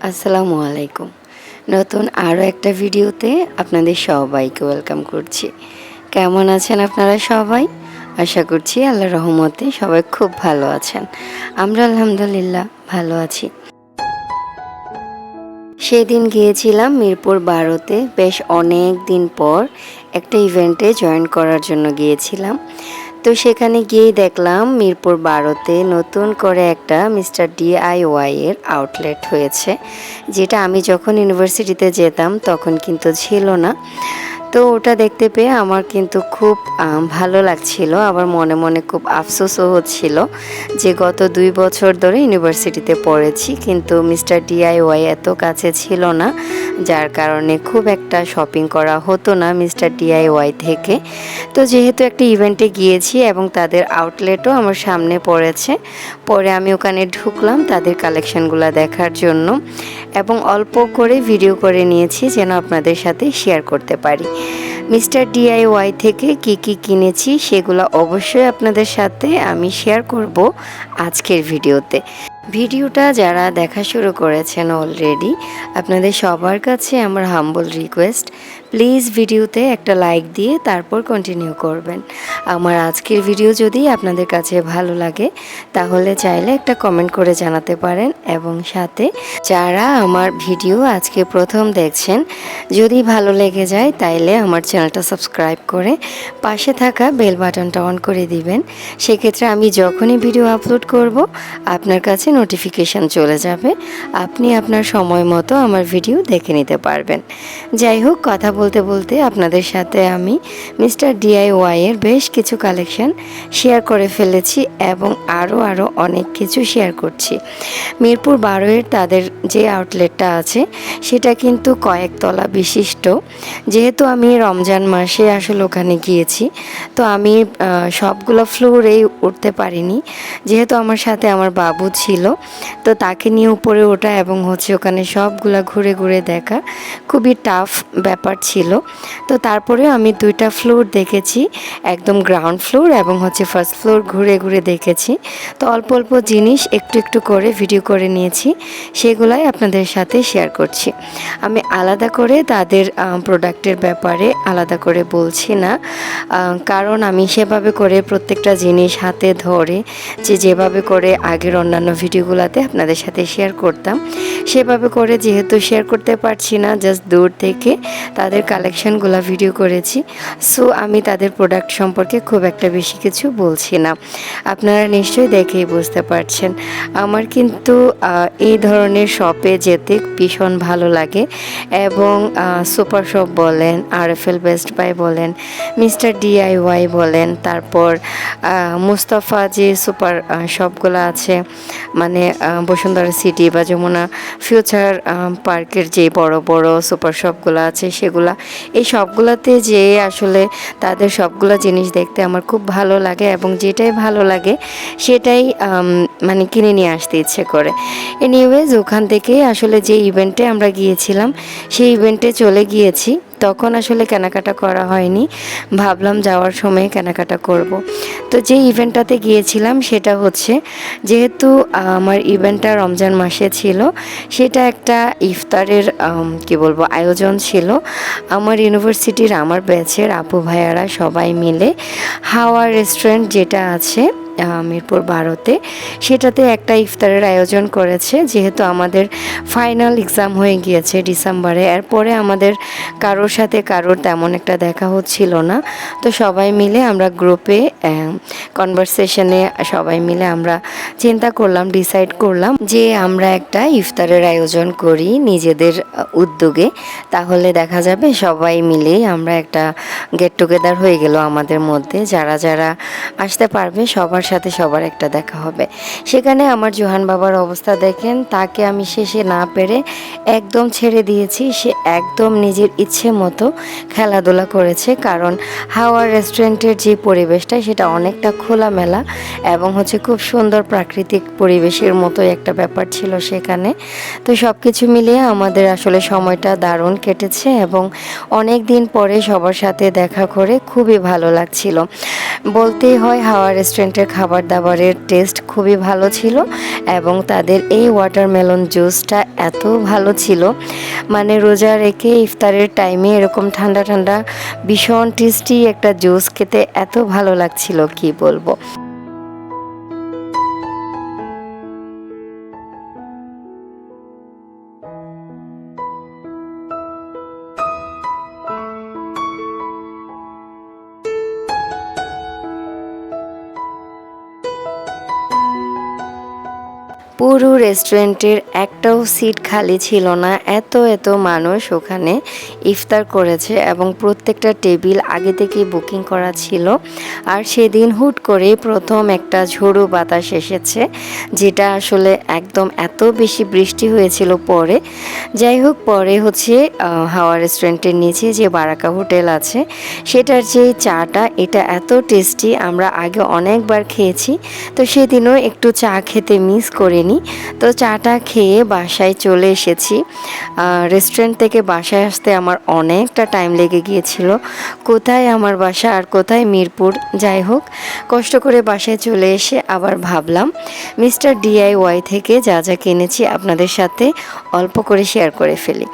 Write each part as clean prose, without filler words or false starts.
আসসালামু আলাইকুম। নতুন আরও একটা ভিডিওতে আপনাদের সবাইকে ওয়েলকাম করছি। কেমন আছেন আপনারা সবাই? আশা করছি আল্লাহর রহমতে সবাই খুব ভালো আছেন। আমরা আলহামদুলিল্লাহ ভালো আছি। সেদিন গিয়েছিলাম মিরপুর 12-তে, বেশ অনেক দিন পর একটা ইভেন্টে জয়েন করার জন্য গিয়েছিলাম। তো সেখানে গিয়েই দেখলাম মিরপুর 12-তে নতুন করে একটা মিস্টার DIY এর আউটলেট হয়েছে, যেটা আমি যখন ইউনিভার্সিটিতে যেতাম তখন কিন্তু ছিল না। তো ওটা দেখতে পেয়ে আমার কিন্তু খুব ভালো লাগছিল, আবার মনে মনে খুব আফসোসও হচ্ছিল যে গত 2 বছর ধরে ইউনিভার্সিটিতে পড়েছি, কিন্তু মিস্টার DIY এত কাছে ছিল না, যার কারণে খুব একটা শপিং করা হতো না মিস্টার DIY থেকে। তো যেহেতু একটা ইভেন্টে গিয়েছি এবং তাদের আউটলেটও আমার সামনে পড়েছে, পরে আমি ওখানে ঢুকলাম তাদের কালেকশনগুলো দেখার জন্য এবং অল্প করে ভিডিও করে নিয়েছি যেন আপনাদের সাথে শেয়ার করতে পারি। মিস্টার DIY থেকে কি কি কিনেছি সেগুলো অবশ্যই আপনাদের সাথে আমি শেয়ার করব আজকের ভিডিওতে। ভিডিওটা যারা দেখা শুরু করেছেন অলরেডি, আপনাদের সবার কাছে আমার হাম্বল রিকোয়েস্ট, প্লিজ ভিডিওতে একটা লাইক দিয়ে তারপর কন্টিনিউ করবেন। আমার আজকের ভিডিও যদি আপনাদের কাছে ভালো লাগে তাহলে চাইলে একটা কমেন্ট করে জানাতে পারেন, এবং সাথে যারা আমার ভিডিও আজকে প্রথম দেখছেন, যদি ভালো লেগে যায় তাইলে আমার চ্যানেলটা সাবস্ক্রাইব করে পাশে থাকা বেল বাটনটা অন করে দিবেন। সেক্ষেত্রে আমি যখনই ভিডিও আপলোড করব আপনার কাছে নোটিফিকেশান চলে যাবে, আপনি আপনার সময় মতো আমার ভিডিও দেখে নিতে পারবেন। যাই হোক, কথা বলতে বলতে আপনাদের সাথে আমি মিস্টার DIY এর বেশ কিছু কালেকশন শেয়ার করে ফেলেছি এবং আরও অনেক কিছু শেয়ার করছি। মিরপুর 12-এর তাদের যে আউটলেটটা আছে সেটা কিন্তু কয়েকতলা বিশিষ্ট। যেহেতু আমি রমজান মাসে আসলে ওখানে গিয়েছি, তো আমি সবগুলো ফ্লোরেই উঠতে পারিনি, যেহেতু আমার সাথে আমার বাবু ছিল, তো তাকে নিয়ে উপরে ওঠা এবং ওখানে সবগুলা ঘুরে ঘুরে দেখা খুবই টাফ ব্যাপার ছিল। তো তারপরেও আমি 2টা ফ্লোর দেখেছি, একদম গ্রাউন্ড ফ্লোর এবং ফার্স্ট ফ্লোর ঘুরে ঘুরে দেখেছি। তো অল্প অল্প জিনিস একটু একটু করে ভিডিও করে নিয়েছি, সেগুলাই আপনাদের সাথে শেয়ার করছি। আমি আলাদা করে তাদের প্রোডাক্টের ব্যাপারে আলাদা করে বলছি না, কারণ আমি সেভাবে করে প্রত্যেকটা জিনিস হাতে ধরে যেভাবে করে আগের অন্যান্য ভিডিওগুলোতে আপনাদের সাথে শেয়ার করতাম, সেভাবে করে যেহেতু শেয়ার করতে পারছি না, জাস্ট দূর থেকে তাদের কালেকশনগুলো ভিডিও করেছি। সো আমি তাদের প্রোডাক্ট সম্পর্কে খুব একটা বেশি কিছু বলছি না, আপনারা নিশ্চয়ই দেখেই বুঝতে পারছেন। আমার কিন্তু এই ধরনের শপে যেতে ভীষণ ভালো লাগে, এবং সুপার শপ বলেন, RFL বেস্ট বাই বলেন, মিস্টার DIY বলেন, তারপর মুস্তাফা যে সুপার শপগুলো আছে, মানে বসুন্ধরা সিটি বা যমুনা ফিউচার পার্কের যে বড় বড় সুপার শপগুলো আছে সেগুলা, এই সবগুলোতে যে আসলে তাদের সবগুলো জিনিস দেখতে আমার খুব ভালো লাগে, এবং যেটাই ভালো লাগে সেটাই মানে কিনে নিয়ে আসতে ইচ্ছে করে। এনিওয়েজ, ওখান থেকে আসলে যে ইভেন্টে আমরা গিয়েছিলাম সেই ইভেন্টে চলে গিয়েছি, তখন আসলে কেনাকাটা করা হয়নি, ভাবলাম যাওয়ার সময় কেনাকাটা করব। তো যে ইভেন্টটাতে গিয়েছিলাম সেটা যেহেতু আমার ইভেন্টটা রমজান মাসে ছিল, সেটা একটা ইফতারের কি বলবো আয়োজন ছিল। আমার ইউনিভার্সিটির আমার ব্যাচের আপু ভাইয়ারা সবাই মিলে হাওয়া রেস্টুরেন্ট যেটা আছে মিরপুর 12-তে, সেটাতে একটা ইফতারের আয়োজন করেছে। যেহেতু আমাদের ফাইনাল এক্সাম হয়ে গিয়েছে ডিসেম্বরে, এরপরে আমাদের কারোর সাথে কারোর তেমন একটা দেখা হচ্ছিল না, তো সবাই মিলে আমরা গ্রুপে কনভারসেশনে সবাই মিলে আমরা চিন্তা করলাম, ডিসাইড করলাম যে আমরা একটা ইফতারের আয়োজন করি নিজেদের উদ্যোগে, তাহলে দেখা যাবে সবাই মিলেই আমরা একটা গেট টুগেদার হয়ে গেল আমাদের মধ্যে। যারা যারা আসতে পারবে সবার সাথে সবার একটা দেখা হবে। সেখানে আমার জোহান বাবার অবস্থা দেখেন, তাকে আমি শেষে না পেরে একদম ছেড়ে দিয়েছি। সে একদম নিজের ইচ্ছে মতো খেলাধুলা করেছে, কারণ হাওয়া রেস্টুরেন্টের যে পরিবেশটা সেটা অনেকটা খোলামেলা এবং খুব সুন্দর প্রাকৃতিক পরিবেশের মতো একটা ব্যাপার ছিল সেখানে। তো সব কিছু মিলিয়ে আমাদের আসলে সময়টা দারুণ কেটেছে, এবং অনেক দিন পরে সবার সাথে দেখা করে খুবই ভালো লাগছিল। বলতেই হয় হাওয়া রেস্টুরেন্টের খাবার দাবারের টেস্ট খুবই ভালো ছিল এবং তাদের এই ওয়াটারমেলন জুসটা এত ভালো ছিল, মানে রোজা রেখে ইফতারের টাইমে এরকম ঠান্ডা ঠান্ডা ভীষণ টেস্টি একটা জুস খেতে এত ভালো লাগছিল কি বলবো। পুরো রেস্টুরেন্টের একটাও সিট খালি ছিল না, এত এত মানুষ ওখানে ইফতার করেছে এবং প্রত্যেকটা টেবিল আগে থেকে বুকিং করা ছিল। আর সেদিন হুট করে প্রথম একটা ঝোড়ো বাতাস এসেছে, যেটা আসলে একদম এত বেশি বৃষ্টি হয়েছিল পরে। যাই হোক, পরে হচ্ছে হাওয়া রেস্টুরেন্টের নিচে যে বারাকা হোটেল আছে সেটার যে চাটা এটা এত টেস্টি, আমরা আগে অনেকবার খেয়েছি, তো সেদিনও একটু চা খেতে মিস করিনি। তো চাটা খেয়ে বাসায় চলে এসেছি। রেস্টুরেন্ট থেকে বাসায় আসতে আমার অনেকটা টাইম লেগে গিয়েছিল। কোথায় আমার বাসা আর কোথায় মিরপুর। যাই হোক, কষ্ট করে বাসায় চলে এসে আবার ভাবলাম মিস্টার DIY থেকে যা যা কিনেছি আপনাদের সাথে অল্প করে শেয়ার করে ফেলি।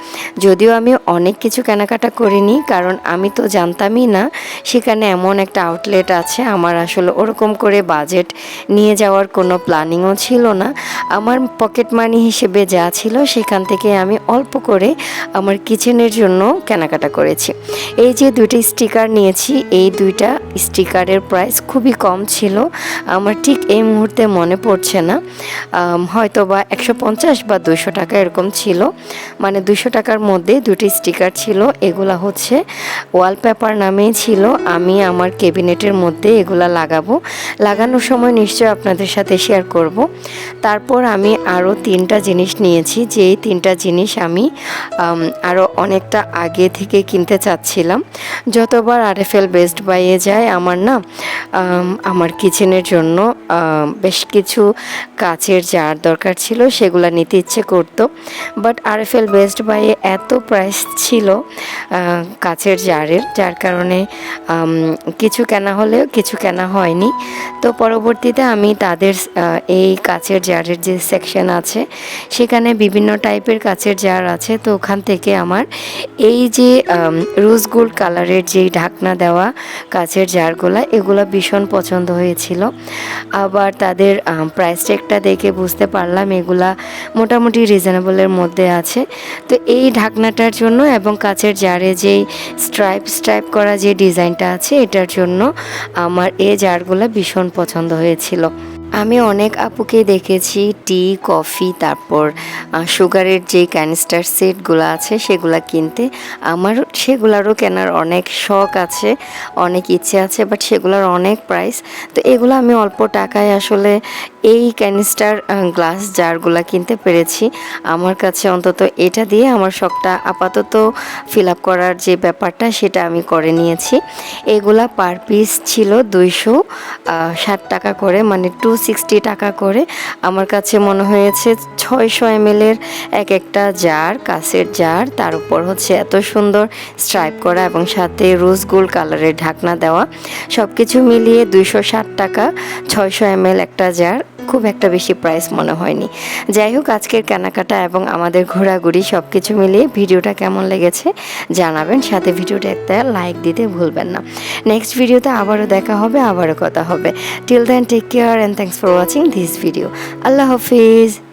যদিও আমি অনেক কিছু কেনাকাটা করিনি, কারণ আমি তো জানতামই না সেখানে এমন একটা আউটলেট আছে। আমার আসলে ওরকম করে বাজেট নিয়ে যাওয়ার কোনো প্ল্যানিংও ছিল না। আমার পকেট মানি হিসেবে যা ছিল সেখান থেকে আমি অল্প করে আমার কিচেনের জন্য কেনাকাটা করেছি। এই যে দুটি স্টিকার নিয়েছি, এই দুইটা স্টিকারের প্রাইস খুবই কম ছিল, আমার ঠিক এই মুহূর্তে মনে পড়ছে না, হয়তো বা 150 বা 200 টাকা এরকম ছিল, মানে 200 টাকার মধ্যে দুটি স্টিকার ছিল। এগুলা হচ্ছে ওয়ালপেপার নামেই ছিল। আমি আমার ক্যাবিনেটের মধ্যে এগুলা লাগানোর সময় নিশ্চয় আপনাদের সাথে শেয়ার করব। তারপর আমি আরও 3টা জিনিস নিয়েছি, যেই 3টা জিনিস আমি আরও অনেকটা আগে থেকে কিনতে চাচ্ছিলাম। যতবার RFL বেস্ট বাইয়ে যায় আমার না আমার কিচেনের জন্য বেশ কিছু কাচের জার দরকার ছিল, সেগুলো নিতে ইচ্ছে করতো, বাট RFL বেস্ট বাইয়ে এত প্রাইস ছিল কাচের জারের, যার কারণে কিছু কেনা হলেও কিছু কেনা হয়নি। তো পরবর্তীতে আমি তাদের এই কাচের জারের যে সেকশন আছে সেখানে বিভিন্ন টাইপের কাচের জার আছে, তো ওখান থেকে আমার এই যে রোজ গোল্ড কালারের যেই ঢাকনা দেওয়া কাচের জারগুলো এগুলো ভীষণ পছন্দ হয়েছিল। আবার তাদের প্রাইস ট্যাগটা দেখে বুঝতে পারলাম এগুলা মোটামুটি রিজনেবলের মধ্যে আছে। তো এই ঢাকনাটার জন্য এবং কাচের জারে যেই স্ট্রাইপ করা যে ডিজাইনটা আছে এটার জন্য আমার এই জারগুলো ভীষণ পছন্দ হয়েছিল। আমি অনেক আপুকে দেখেছি টি, কফি, তারপর সুগারের যে ক্যানিস্টার সেটগুলো আছে সেগুলো কিনতে। আমার সেগুলোরও কেনার অনেক শখ আছে, অনেক ইচ্ছে আছে, বাট সেগুলোর অনেক প্রাইস। তো এগুলো আমি অল্প টাকায় আসলে এই ক্যানিস্টার গ্লাস জারগুলো কিনতে পেরেছি। আমার কাছে অন্তত এটা দিয়ে আমার শখটা আপাতত ফিল আপ করার যে ব্যাপারটা সেটা আমি করে নিয়েছি। এগুলা পার পিস ছিল 260 টাকা করে, মানে 260 টাকা করে। আমার কাছে মনে হয়েছে 600 ml এর এক একটা জার, কাঁচের জার, তার উপর হচ্ছে এত সুন্দর স্ট্রাইপ করা এবং সাথে রোজ গোল্ড কালারের ঢাকনা দেওয়া, সব কিছু মিলিয়ে 260 টাকা 600 ml একটা জার, খুব একটা বেশি প্রাইস মনে হয়নি। যাই হোক, আজকের কেনাকাটা এবং আমাদের ঘোরাঘুরি সব কিছু মিলিয়ে ভিডিওটা কেমন লেগেছে জানাবেন, সাথে ভিডিওটা একটা লাইক দিতে ভুলবেন না। নেক্সট ভিডিওতে আবারও দেখা হবে, আবারও কথা হবে। Till then take care and thanks for watching this video. আল্লাহ হাফিজ।